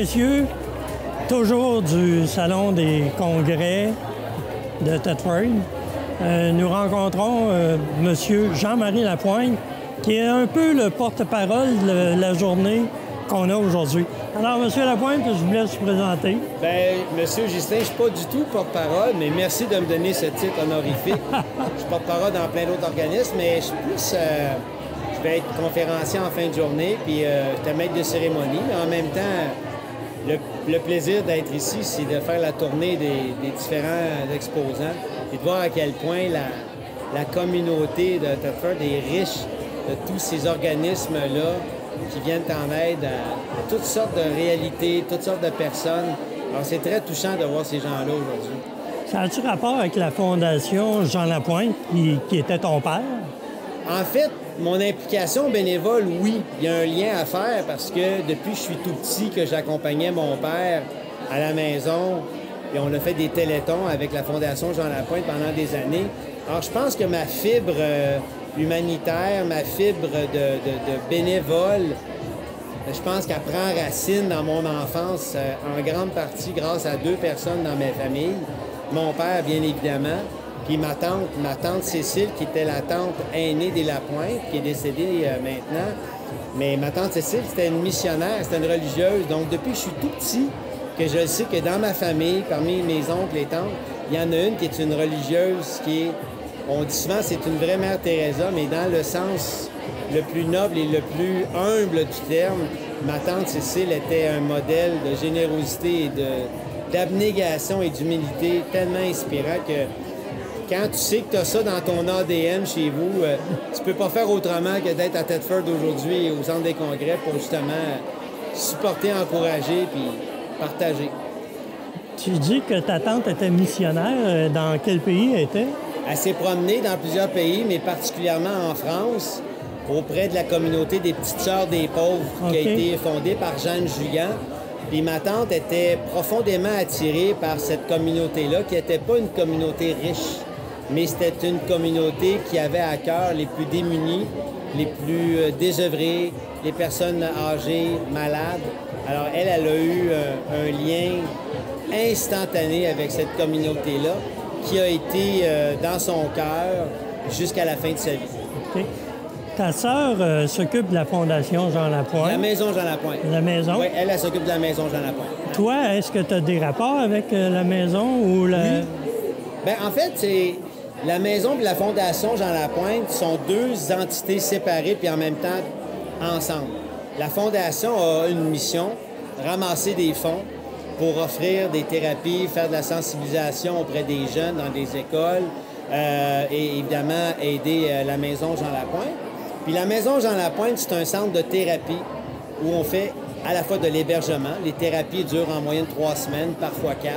messieurs, toujours du Salon des congrès de Thetford, nous rencontrons M. Jean-Marie Lapointe, qui est un peu le porte-parole de la journée qu'on a aujourd'hui. Alors, M. Lapointe, je vous laisse vous présenter. Bien, M. Justin, je ne suis pas du tout porte-parole, mais merci de me donner ce titre honorifique. Je suis porte-parole dans plein d'autres organismes, mais je suis plus... je vais être conférencier en fin de journée, puis je suis maître de cérémonie. Mais en même temps, le plaisir d'être ici, c'est de faire la tournée des différents exposants et de voir à quel point la communauté de Thetford est riche de tous ces organismes-là qui viennent en aide à toutes sortes de réalités, toutes sortes de personnes. Alors, c'est très touchant de voir ces gens-là aujourd'hui. Ça a-tu rapport avec la Fondation Jean Lapointe, qui était ton père? En fait, mon implication bénévole, oui, il y a un lien à faire parce que depuis que je suis tout petit, que j'accompagnais mon père à la maison, et on a fait des télétons avec la Fondation Jean Lapointe pendant des années. Alors, je pense que ma fibre humanitaire, ma fibre de bénévole, je pense qu'elle prend racine dans mon enfance en grande partie grâce à deux personnes dans ma famille. Mon père, bien évidemment, puis ma tante Cécile, qui était la tante aînée des Lapointe, qui est décédée maintenant. Mais ma tante Cécile, c'était une missionnaire, c'était une religieuse. Donc, depuis que je suis tout petit, que je sais que dans ma famille, parmi mes oncles et tantes, il y en a une qui est une religieuse qui est... On dit souvent c'est une vraie Mère Teresa, mais dans le sens le plus noble et le plus humble du terme, ma tante Cécile était un modèle de générosité et d'abnégation et d'humilité tellement inspirant que quand tu sais que tu as ça dans ton ADN chez vous, tu peux pas faire autrement que d'être à Thetford aujourd'hui au Centre des congrès pour justement supporter, encourager puis partager. Tu dis que ta tante était missionnaire. Dans quel pays elle était? Elle s'est promenée dans plusieurs pays, mais particulièrement en France, auprès de la communauté des Petites Sœurs des Pauvres, qui a été fondée par Jeanne Juillan. Puis ma tante était profondément attirée par cette communauté-là, qui n'était pas une communauté riche, mais c'était une communauté qui avait à cœur les plus démunis, les plus désœuvrés, les personnes âgées, malades. Alors elle a eu un lien instantané avec cette communauté-là, qui a été dans son cœur jusqu'à la fin de sa vie. Okay. Ta sœur s'occupe de la Fondation Jean Lapointe. La Maison Jean Lapointe. La maison? Oui, elle s'occupe de la Maison Jean Lapointe. Toi, est-ce que tu as des rapports avec la maison ou la... Oui. Bien, en fait, c'est la Maison et la Fondation Jean Lapointe sont deux entités séparées puis en même temps ensemble. La Fondation a une mission, ramasser des fonds pour offrir des thérapies, faire de la sensibilisation auprès des jeunes dans des écoles et évidemment aider la Maison Jean Lapointe. Puis la Maison Jean Lapointe, c'est un centre de thérapie où on fait à la fois de l'hébergement. Les thérapies durent en moyenne 3 semaines, parfois 4.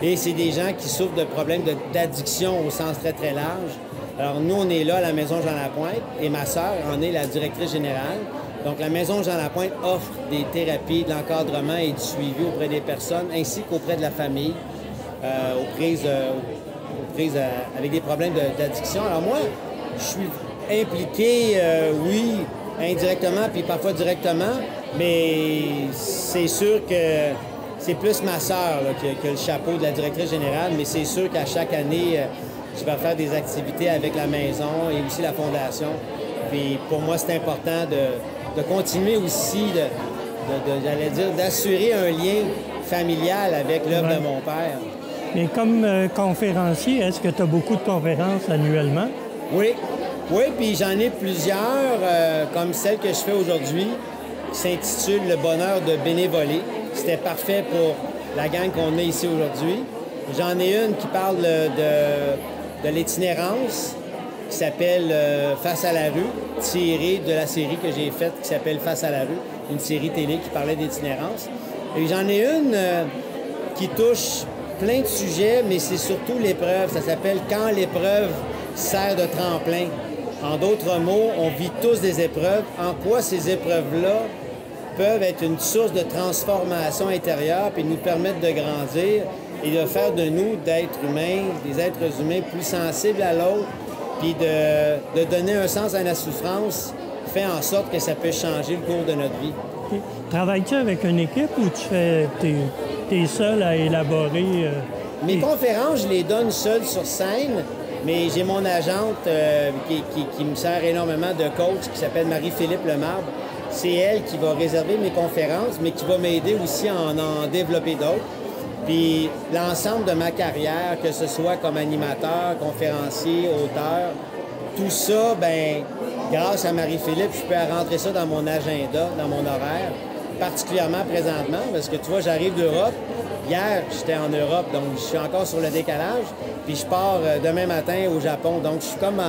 Et c'est des gens qui souffrent de problèmes d'addiction au sens très, très large. Alors nous, on est là à la Maison Jean Lapointe et ma sœur en est la directrice générale. Donc, la Maison Jean Lapointe offre des thérapies, de l'encadrement et du suivi auprès des personnes, ainsi qu'auprès de la famille, aux prises avec des problèmes d'addiction. Alors moi, je suis impliqué, oui, indirectement, puis parfois directement, mais c'est sûr que c'est plus ma sœur qui a le chapeau de la directrice générale, mais c'est sûr qu'à chaque année, je vais faire des activités avec la maison et aussi la fondation. Puis pour moi, c'est important de continuer aussi, j'allais dire, d'assurer un lien familial avec l'œuvre de mon père. Et comme conférencier, est-ce que tu as beaucoup de conférences annuellement? Oui, puis j'en ai plusieurs, comme celle que je fais aujourd'hui, qui s'intitule « Le bonheur de bénévoler ». C'était parfait pour la gang qu'on a ici aujourd'hui. J'en ai une qui parle de l'itinérance, qui s'appelle Face à la rue, tirée de la série que j'ai faite qui s'appelle Face à la rue, une série télé qui parlait d'itinérance. Et j'en ai une qui touche plein de sujets, mais c'est surtout l'épreuve. Ça s'appelle « Quand l'épreuve sert de tremplin ». En d'autres mots, on vit tous des épreuves. En quoi ces épreuves-là peuvent être une source de transformation intérieure puis nous permettre de grandir et de faire de nous, d'êtres humains, des êtres humains plus sensibles à l'autre, puis de donner un sens à la souffrance, fait en sorte que ça peut changer le cours de notre vie. OK. Travailles-tu avec une équipe ou t'es seul à élaborer? Mes conférences, je les donne seul sur scène, mais j'ai mon agente qui me sert énormément de coach qui s'appelle Marie-Philippe Lemarbre. C'est elle qui va réserver mes conférences, mais qui va m'aider aussi à en développer d'autres. Puis l'ensemble de ma carrière, que ce soit comme animateur, conférencier, auteur, tout ça, ben grâce à Marie-Philippe, je peux rentrer ça dans mon agenda, dans mon horaire, particulièrement présentement, parce que tu vois, j'arrive d'Europe. Hier, j'étais en Europe, donc je suis encore sur le décalage. Puis je pars demain matin au Japon. Donc je suis comme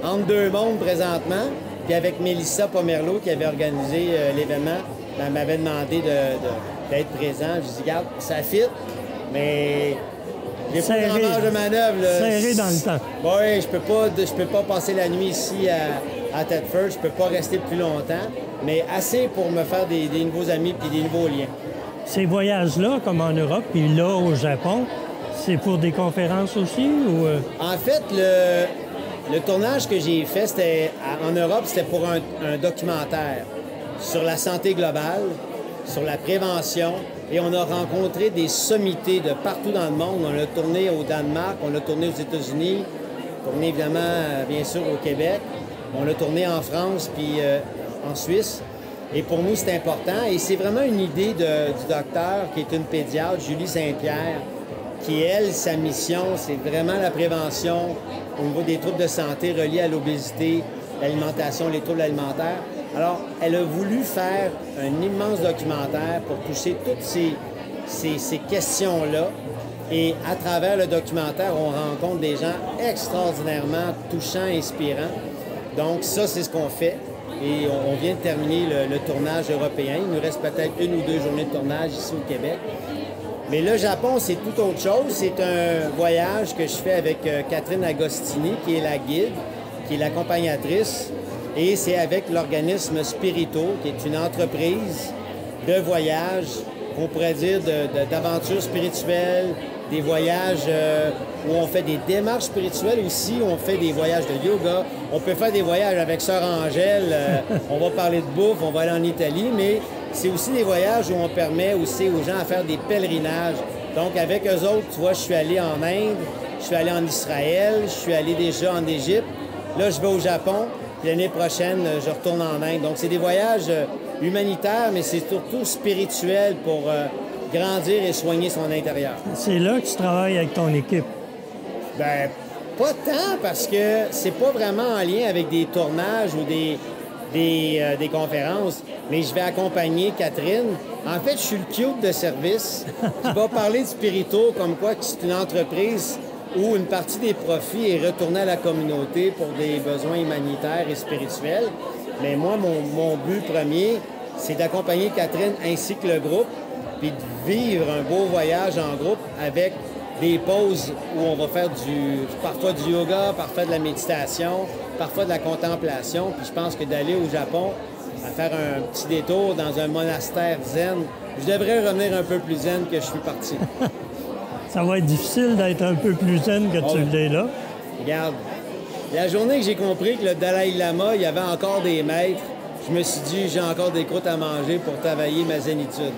entre deux mondes présentement. Puis avec Mélissa Pomerleau, qui avait organisé l'événement, elle m'avait demandé d'être présent. Je dis, regarde, ça fit, mais j'ai pas grand marge de manœuvre. Là. Serré dans le temps. Oui, je peux pas passer la nuit ici à Thetford. Je peux pas rester plus longtemps, mais assez pour me faire des nouveaux amis puis des nouveaux liens. Ces voyages-là, comme en Europe, puis là, au Japon, c'est pour des conférences aussi? Ou... En fait, le tournage que j'ai fait en Europe, c'était pour un documentaire sur la santé globale, sur la prévention, et on a rencontré des sommités de partout dans le monde. On a tourné au Danemark, on a tourné aux États-Unis, tourné évidemment, bien sûr, au Québec. On a tourné en France, puis en Suisse. Et pour nous, c'est important. Et c'est vraiment une idée du docteur, qui est une pédiatre, Julie Saint-Pierre, qui, elle, sa mission, c'est vraiment la prévention au niveau des troubles de santé reliés à l'obésité, l'alimentation, les troubles alimentaires. Alors, elle a voulu faire un immense documentaire pour toucher toutes ces questions-là. Et à travers le documentaire, on rencontre des gens extraordinairement touchants, inspirants. Donc, ça, c'est ce qu'on fait. Et on vient de terminer le tournage européen. Il nous reste peut-être 1 ou 2 journées de tournage ici au Québec. Mais le Japon, c'est tout autre chose. C'est un voyage que je fais avec Catherine Agostini, qui est la guide, qui est l'accompagnatrice. Et c'est avec l'organisme Spirito, qui est une entreprise de voyage, on pourrait dire d'aventures spirituelles, des voyages où on fait des démarches spirituelles aussi, on fait des voyages de yoga. On peut faire des voyages avec Sœur Angèle, on va parler de bouffe, on va aller en Italie, mais c'est aussi des voyages où on permet aussi aux gens à faire des pèlerinages. Donc avec eux autres, tu vois, je suis allé en Inde, je suis allé en Israël, je suis allé déjà en Égypte. Là, je vais au Japon, puis l'année prochaine, je retourne en Inde. Donc c'est des voyages humanitaires, mais c'est surtout spirituel pour grandir et soigner son intérieur. C'est là que tu travailles avec ton équipe? Bien, pas tant, parce que c'est pas vraiment en lien avec des tournages ou des conférences, mais je vais accompagner Catherine. En fait, je suis le cube de service qui va parler de Spirito, comme quoi que c'est une entreprise où une partie des profits est retournée à la communauté pour des besoins humanitaires et spirituels. Mais moi, mon but premier, c'est d'accompagner Catherine ainsi que le groupe, puis de vivre un beau voyage en groupe avec des pauses où on va faire parfois du yoga, parfois de la méditation, parfois de la contemplation. Puis je pense que d'aller au Japon, à faire un petit détour dans un monastère zen, je devrais revenir un peu plus zen que je suis parti. Ça va être difficile d'être un peu plus zen que tu l'es là. Regarde, la journée que j'ai compris que le Dalai Lama, il y avait encore des maîtres, je me suis dit, j'ai encore des croûtes à manger pour travailler ma zénitude.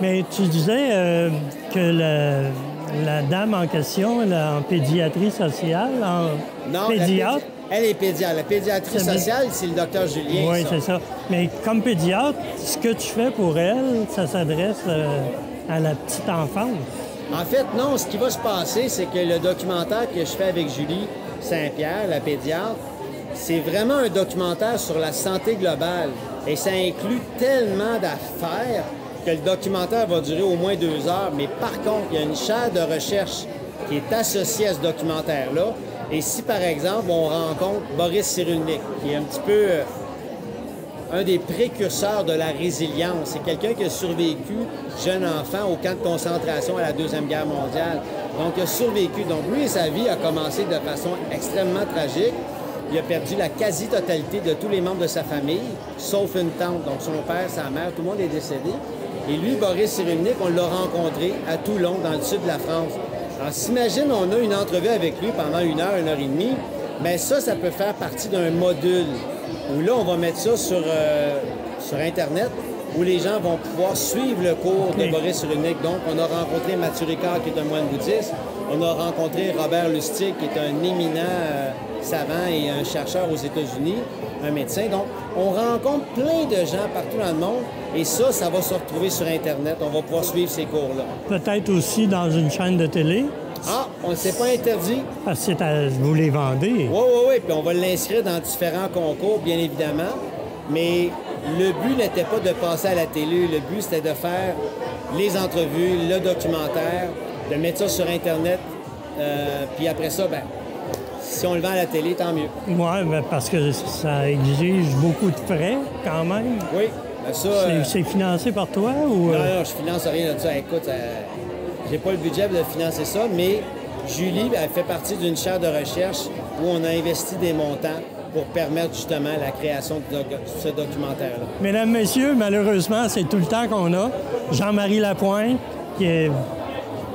Mais tu disais que la dame en question, elle est en pédiatrie sociale, Non, pédiatre. Elle est pédiatre. La pédiatrie sociale, c'est le docteur Julien. Oui, c'est ça. Mais comme pédiatre, ce que tu fais pour elle, ça s'adresse à la petite enfance. En fait, non. Ce qui va se passer, c'est que le documentaire que je fais avec Julie Saint-Pierre, la pédiatre, c'est vraiment un documentaire sur la santé globale. Et ça inclut tellement d'affaires que le documentaire va durer au moins 2 heures. Mais par contre, il y a une chaire de recherche qui est associée à ce documentaire-là. Et si, par exemple, on rencontre Boris Cyrulnik, qui est un petit peu un des précurseurs de la résilience, c'est quelqu'un qui a survécu, jeune enfant, au camp de concentration à la Deuxième Guerre mondiale. Donc, il a survécu. Donc, lui, sa vie a commencé de façon extrêmement tragique. Il a perdu la quasi-totalité de tous les membres de sa famille, sauf une tante. Donc, son père, sa mère, tout le monde est décédé. Et lui, Boris Cyrulnik, on l'a rencontré à Toulon, dans le sud de la France. Alors, s'imagine, on a une entrevue avec lui pendant 1 heure, 1 heure et demie. Bien, ça peut faire partie d'un module où là, on va mettre ça sur Internet. où les gens vont pouvoir suivre le cours de Boris Cyrulnik. Donc, on a rencontré Mathieu Ricard, qui est un moine bouddhiste. On a rencontré Robert Lustig, qui est un éminent savant et un chercheur aux États-Unis, un médecin. Donc, on rencontre plein de gens partout dans le monde et ça va se retrouver sur Internet. On va pouvoir suivre ces cours-là. Peut-être aussi dans une chaîne de télé. Ah, on ne s'est pas interdit. Parce que vous les vendez. Oui. Puis on va l'inscrire dans différents concours, bien évidemment. Mais le but n'était pas de passer à la télé. Le but, c'était de faire les entrevues, le documentaire, de mettre ça sur Internet. Puis après ça, ben, si on le vend à la télé, tant mieux. Oui, parce que ça exige beaucoup de frais quand même. Oui, ben ça... C'est financé par toi ou... Non, je finance rien de ça. Écoute, j'ai pas le budget de financer ça, mais Julie, elle fait partie d'une chaire de recherche où on a investi des montants pour permettre justement la création de ce documentaire-là. Mesdames, Messieurs, malheureusement, c'est tout le temps qu'on a. Jean-Marie Lapointe, qui est...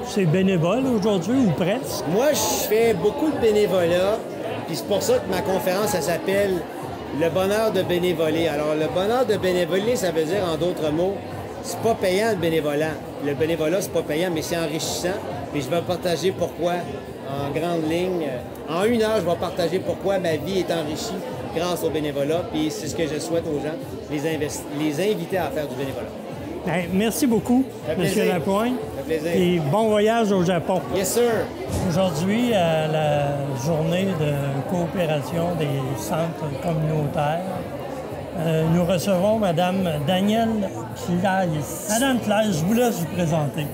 C'est bénévole aujourd'hui ou presque? Moi, je fais beaucoup de bénévolat, puis c'est pour ça que ma conférence, elle s'appelle « Le bonheur de bénévoler ». Alors, le bonheur de bénévoler, ça veut dire, en d'autres mots, c'est pas payant le bénévolat. Le bénévolat, c'est pas payant, mais c'est enrichissant. Puis je vais partager pourquoi, en grande ligne. En 1 heure, je vais partager pourquoi ma vie est enrichie grâce au bénévolat. Puis c'est ce que je souhaite aux gens, les inviter à faire du bénévolat. Bien, merci beaucoup, M. Lapointe. Ça fait plaisir. Et bon voyage au Japon. Yes, sir. Aujourd'hui, à la journée de coopération des centres communautaires, nous recevons Mme Danielle Claes. Madame Claes, je vous laisse vous présenter.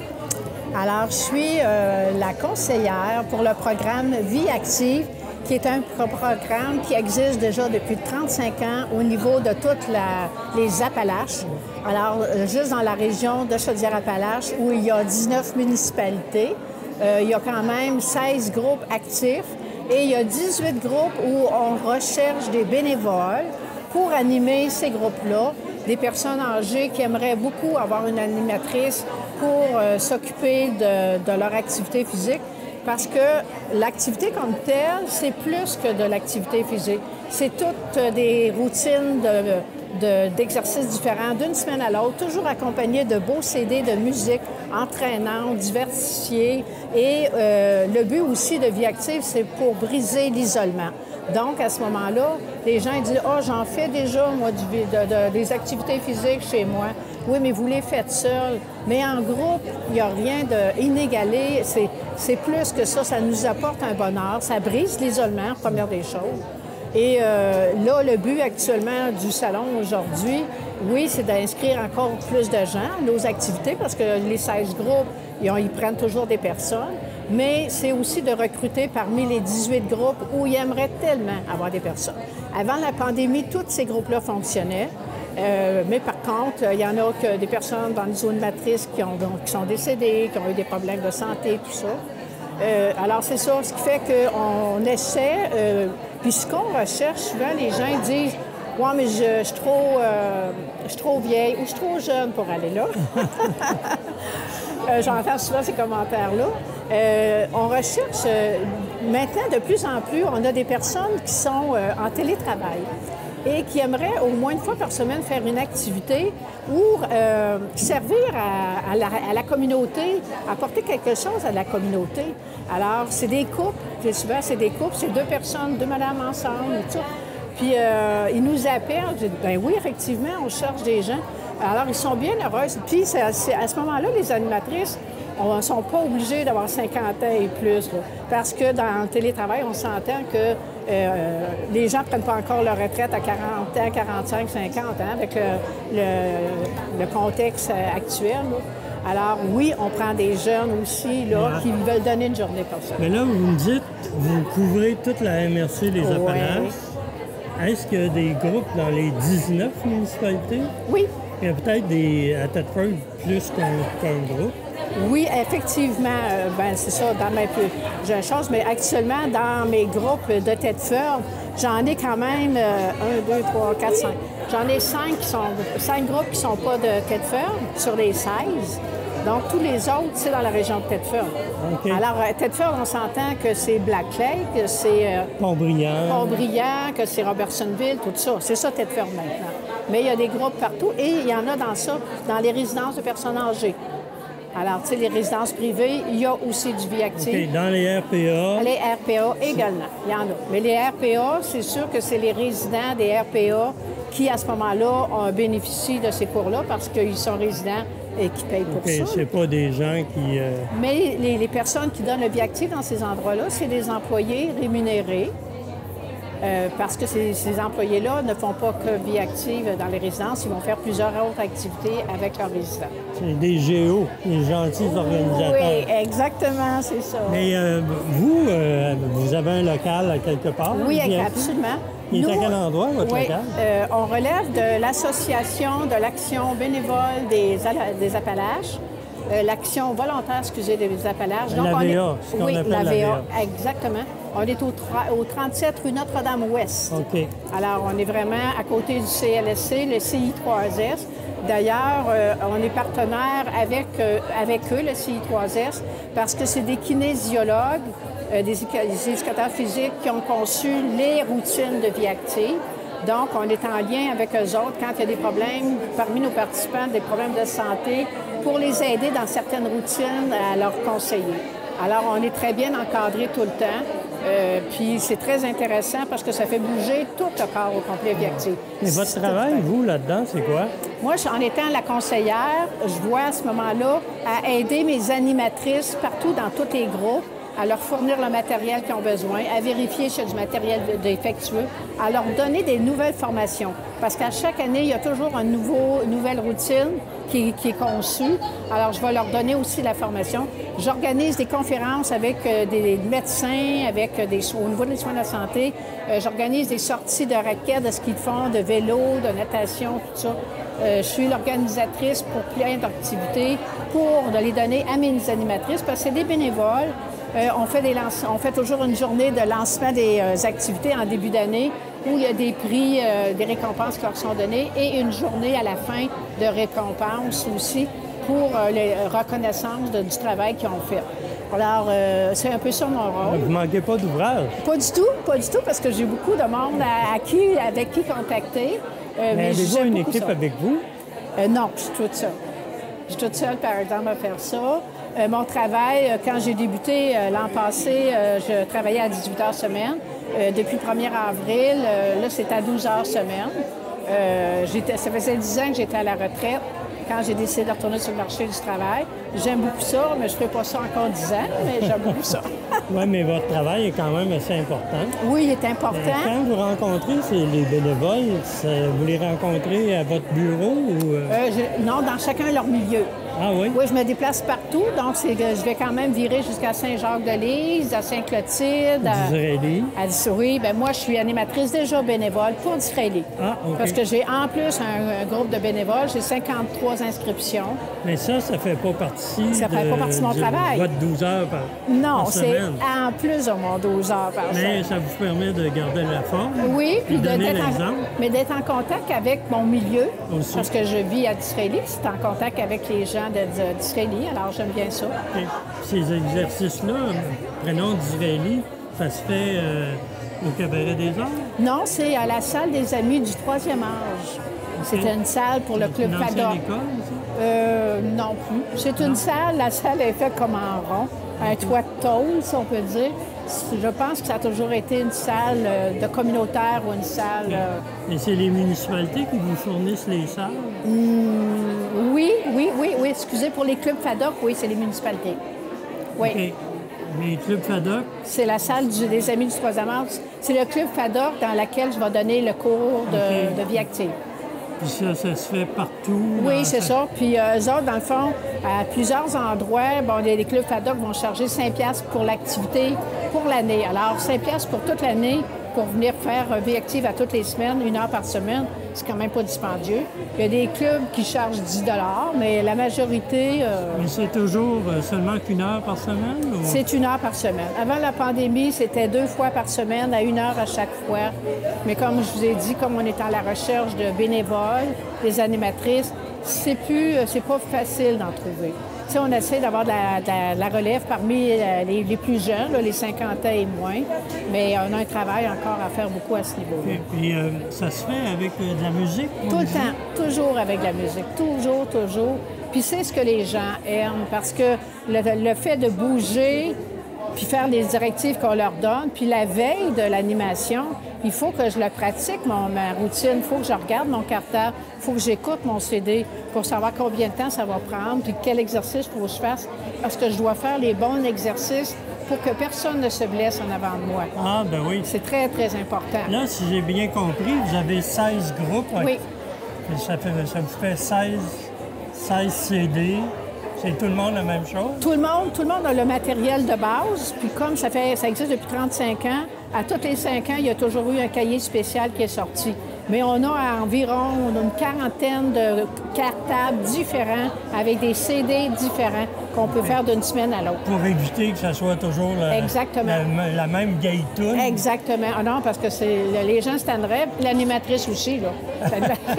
Alors, je suis la conseillère pour le programme Vie active, qui est un programme qui existe déjà depuis 35 ans au niveau de toutes les Appalaches. Alors, juste dans la région de Chaudière-Appalaches, où il y a 19 municipalités, il y a quand même 16 groupes actifs et il y a 18 groupes où on recherche des bénévoles pour animer ces groupes-là, des personnes âgées qui aimeraient beaucoup avoir une animatrice pour s'occuper de leur activité physique, parce que l'activité comme telle, c'est plus que de l'activité physique. C'est toutes des routines d'exercices différents d'une semaine à l'autre, toujours accompagnées de beaux CD de musique entraînantes, diversifiées. Et le but aussi de Vie active, c'est pour briser l'isolement. Donc, à ce moment-là, les gens disent « Ah, j'en fais déjà, moi, des activités physiques chez moi. » Oui, mais vous les faites seuls. Mais en groupe, il n'y a rien d'inégalé. C'est plus que ça. Ça nous apporte un bonheur. Ça brise l'isolement, première des choses. Et là, le but actuellement du salon aujourd'hui, oui, c'est d'inscrire encore plus de gens, nos activités, parce que les 16 groupes, ils prennent toujours des personnes. Mais c'est aussi de recruter parmi les 18 groupes où ils aimeraient tellement avoir des personnes. Avant la pandémie, tous ces groupes-là fonctionnaient. Mais par contre, il y en a que des personnes dans les zones matrices qui sont décédées, qui ont eu des problèmes de santé, tout ça. Alors, c'est ça, ce qui fait qu'on essaie. Puis ce qu'on recherche, souvent, les gens disent « Ouais, mais je suis trop vieille » ou « Je suis trop jeune pour aller là. » J'entends souvent ces commentaires-là. On recherche, maintenant, de plus en plus, on a des personnes qui sont en télétravail et qui aimeraient au moins 1 fois par semaine faire une activité pour servir à la communauté, apporter quelque chose à la communauté. Alors, c'est des couples, puis souvent c'est des couples, c'est 2 personnes, 2 madames ensemble et tout. Puis ils nous appellent, je dis, ben oui, effectivement, on cherche des gens. Alors, ils sont bien heureuses. Puis à ce moment-là, les animatrices ne sont pas obligées d'avoir 50 ans et plus, là, parce que dans le télétravail, on s'entend que les gens ne prennent pas encore leur retraite à 40 ans, 45, 50 ans avec le contexte actuel. Là. Alors oui, on prend des jeunes aussi là, qui veulent donner une journée pour ça. Mais là, vous me dites, vous couvrez toute la MRC des Appalaches. Est-ce qu'il y a des groupes dans les 19 municipalités? Oui. Il y a peut-être à Thetford plus qu'un groupe. Oui, effectivement, c'est ça, dans mes choses, mais actuellement, dans mes groupes de Thetford, j'en ai quand même 1, 2, 3, 4, 5. J'en ai 5 groupes qui ne sont pas de Thetford sur les 16. Donc, tous les autres, c'est dans la région de Thetford. OK. Alors, Thetford, on s'entend que c'est Black Lake, que c'est Pont-Brillant, que c'est Robertsonville, tout ça. C'est ça, Thetford, maintenant. Mais il y a des groupes partout et il y en a dans ça, dans les résidences de personnes âgées. Alors, tu sais, les résidences privées, il y a aussi du vie active. OK. Dans les RPA. Les RPA également, il y en a. Mais les RPA, c'est sûr que c'est les résidents des RPA qui, à ce moment-là, bénéficient de ces cours-là parce qu'ils sont résidents et qui payent pour ça. C'est pas des gens qui... Mais les personnes qui donnent le vie active dans ces endroits-là, c'est des employés rémunérés. Parce que ces employés-là ne font pas que vie active dans les résidences, ils vont faire plusieurs autres activités avec leurs résidents. C'est des GO, des gentils organisateurs. Oui, exactement, c'est ça. Mais vous avez un local à quelque part? Oui, bien absolument. Il est à quel endroit, votre local? On relève de l'Association de l'action bénévole des Appalaches. L'action volontaire, des Appalaches. Donc, l'AVA, ce qu'on appelle l'AVA. Exactement. On est au 37 rue Notre-Dame-Ouest. OK. Alors, on est vraiment à côté du CLSC, le CI3S. D'ailleurs, on est partenaire avec eux, le CI3S, parce que c'est des kinésiologues, des éducateurs physiques qui ont conçu les routines de vie active. Donc, on est en lien avec eux autres quand il y a des problèmes parmi nos participants, des problèmes de santé, pour les aider dans certaines routines à leur conseiller. Alors, on est très bien encadré tout le temps. Puis c'est très intéressant parce que ça fait bouger tout le corps au complet vie active. Mais votre travail, vous, là-dedans, c'est quoi? Moi, en étant la conseillère, je vois à ce moment-là à aider mes animatrices partout dans tous les groupes, à leur fournir le matériel qu'ils ont besoin, à vérifier s'il y a du matériel défectueux, à leur donner des nouvelles formations. Parce qu'à chaque année, il y a toujours une nouvelle routine qui est conçue. Alors, je vais leur donner aussi la formation. J'organise des conférences avec des médecins, au niveau des soins de la santé. J'organise des sorties de raquettes, de ski de fond, de vélo, de natation, tout ça. Je suis l'organisatrice pour plein d'activités pour les donner à mes animatrices parce que c'est des bénévoles. On fait toujours une journée de lancement des activités en début d'année où il y a des prix, des récompenses qui leur sont données et une journée à la fin de récompenses aussi pour les reconnaissances du travail qu'ils ont fait. Alors, c'est un peu ça mon rôle. Vous ne manquez pas d'ouvrage? Pas du tout, parce que j'ai beaucoup de monde avec qui contacter. Mais avez-vous une équipe avec vous? Non, je suis toute seule. Je suis toute seule, par exemple, à faire ça. Mon travail, quand j'ai débuté l'an passé, je travaillais à 18 heures semaine. Depuis le 1er avril, là, c'est à 12 heures semaine. Ça faisait 10 ans que j'étais à la retraite quand j'ai décidé de retourner sur le marché du travail. J'aime beaucoup ça, mais je ne ferai pas ça encore 10 ans, mais j'aime beaucoup ça. Oui, mais votre travail est quand même assez important. Oui, il est important. Quand vous rencontrez les bénévoles, vous les rencontrez à votre bureau ou... Non, dans chacun leur milieu. Ah oui? Oui, je me déplace partout, donc je vais quand même virer jusqu'à Saint-Jacques-de-Lys, à Saint-Clotilde. Disraeli. Oui, bien moi, je suis animatrice déjà bénévole pour Disraeli. Ah, OK. Parce que j'ai en plus un groupe de bénévoles, j'ai 53 inscriptions. Mais ça fait pas partie Ça fait pas partie de mon travail. Votre 12 heures par Non, c'est semaine. En plus de mon 12 heures par semaine. Mais ça vous permet de garder la forme. Oui, puis donner l'exemple. mais d'être en contact avec mon milieu. Aussi. Parce que je vis à Disraeli, c'est en contact avec les gens de Disraeli, alors j'aime bien ça. Okay. Ces exercices-là, prenons Disraeli, ça se fait au Cabaret des Arts? Non, c'est à la salle des Amis du 3e âge. Okay. C'est une salle pour le Club Fadok. C'est une école, ça? Non plus. C'est une salle, la salle est faite comme en rond, un toit de tôle, si on peut dire. Je pense que ça a toujours été une salle de communautaire ou une salle... Et c'est les municipalités qui vous fournissent les salles? Oui. Excusez, pour les clubs FADOC, oui, c'est les municipalités. Oui. Okay. Les clubs FADOC? C'est la salle des Amis du 3e âge. C'est le club FADOC dans lequel je vais donner le cours de vie active. Puis ça se fait partout? Oui, c'est ça. Puis eux autres, dans le fond, à plusieurs endroits, les clubs FADOC vont charger 5$ pour l'activité pour l'année. Alors, 5$ pour toute l'année pour venir faire vie active à toutes les semaines, 1 heure par semaine. C'est quand même pas dispendieux. Il y a des clubs qui chargent 10$, mais la majorité... Mais c'est toujours seulement qu'1 heure par semaine? Ou... C'est 1 heure par semaine. Avant la pandémie, c'était 2 fois par semaine, à 1 heure à chaque fois. Mais comme je vous ai dit, comme on est à la recherche de bénévoles, des animatrices, c'est pas facile d'en trouver. sais, on essaie d'avoir de la relève parmi les plus jeunes, là, les 50 ans et moins. Mais on a un travail encore à faire beaucoup à ce niveau-là. Et puis, ça se fait avec de la musique? Tout le temps, toujours avec la musique, toujours, toujours. Puis c'est ce que les gens aiment, parce que le fait de bouger, puis faire les directives qu'on leur donne, puis la veille de l'animation, il faut que je le pratique, ma routine, il faut que je regarde mon cartable, il faut que j'écoute mon CD pour savoir combien de temps ça va prendre, puis quel exercice il faut que je fasse, parce que je dois faire les bons exercices pour que personne ne se blesse en avant de moi. Ah, ben oui. C'est très, très important. Là, si j'ai bien compris, vous avez 16 groupes. Oui. Ça vous fait 16 CD. C'est tout le monde la même chose? Tout le monde a le matériel de base. Puis comme ça existe depuis 35 ans, à tous les 5 ans, il y a toujours eu un cahier spécial qui est sorti. Mais on a une quarantaine de cartables différents avec des CD différents qu'on peut faire d'une semaine à l'autre. Pour éviter que ça soit toujours la même vieille toune. Exactement. Ah non, parce que les gens se tanneraient, l'animatrice aussi, là.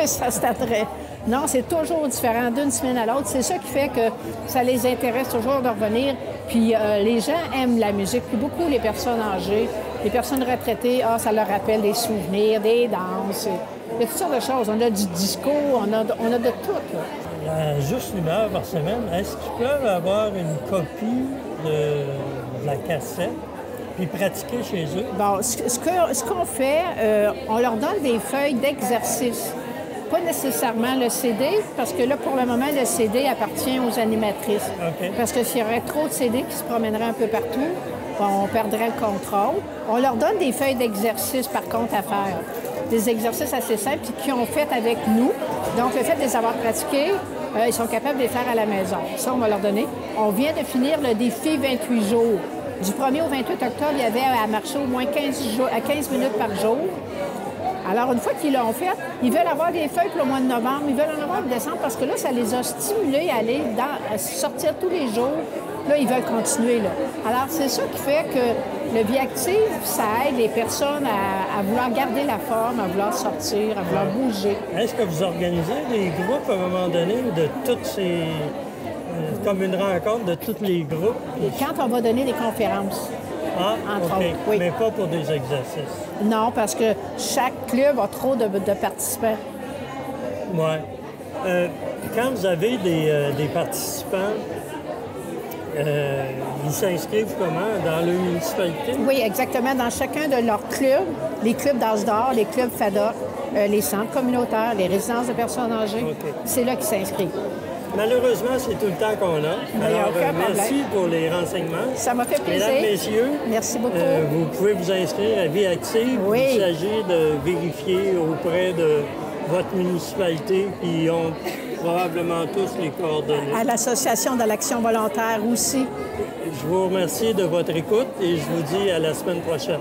Ça se tannerait. Non, c'est toujours différent d'une semaine à l'autre. C'est ça qui fait que ça les intéresse toujours de revenir. Puis les gens aiment la musique. Puis beaucoup les personnes âgées, les personnes retraitées, ça leur rappelle des souvenirs, des danses. Il y a toutes sortes de choses. On a du disco, on a de tout, là. Juste 1 heure par semaine, est-ce qu'ils peuvent avoir une copie de la cassette puis pratiquer chez eux? Bon, ce qu'on fait, on leur donne des feuilles d'exercice. Pas nécessairement le CD, parce que là, pour le moment, le CD appartient aux animatrices. Okay. Parce que s'il y aurait trop de CD qui se promèneraient un peu partout, on perdrait le contrôle. On leur donne des feuilles d'exercice, par contre, à faire. Des exercices assez simples qu'ils ont fait avec nous. Donc, le fait de les avoir pratiqués, ils sont capables de les faire à la maison. Ça, on va leur donner. On vient de finir le défi 28 jours. Du 1er au 28 octobre, il y avait à marcher au moins 15 minutes par jour. Alors, une fois qu'ils l'ont fait, ils veulent avoir des feuilles pour le mois de novembre, ils veulent en avoir en décembre parce que là, ça les a stimulés à aller à sortir tous les jours. Là, ils veulent continuer, là. Alors, c'est ça qui fait que le Vie active, ça aide les personnes à vouloir garder la forme, à vouloir sortir, à vouloir bouger. Est-ce que vous organisez des groupes à un moment donné de toutes ces... comme une rencontre de tous les groupes? Et quand on va donner des conférences. Entre autres, oui. Mais pas pour des exercices? Non, parce que chaque club a trop de participants. Oui. Quand vous avez des participants, ils s'inscrivent comment? Dans leur municipalité? Oui, exactement. Dans chacun de leurs clubs, les clubs d'âge d'or, les clubs FADOC, les centres communautaires, les résidences de personnes âgées, c'est là qu'ils s'inscrivent. Malheureusement, c'est tout le temps qu'on a. Alors, merci pour les renseignements. Ça m'a fait plaisir. Mesdames, messieurs, merci beaucoup. Vous pouvez vous inscrire à Vie active. Oui. Il s'agit de vérifier auprès de votre municipalité qui ont probablement tous les coordonnées. À l'Association de l'action volontaire aussi. Je vous remercie de votre écoute et je vous dis à la semaine prochaine.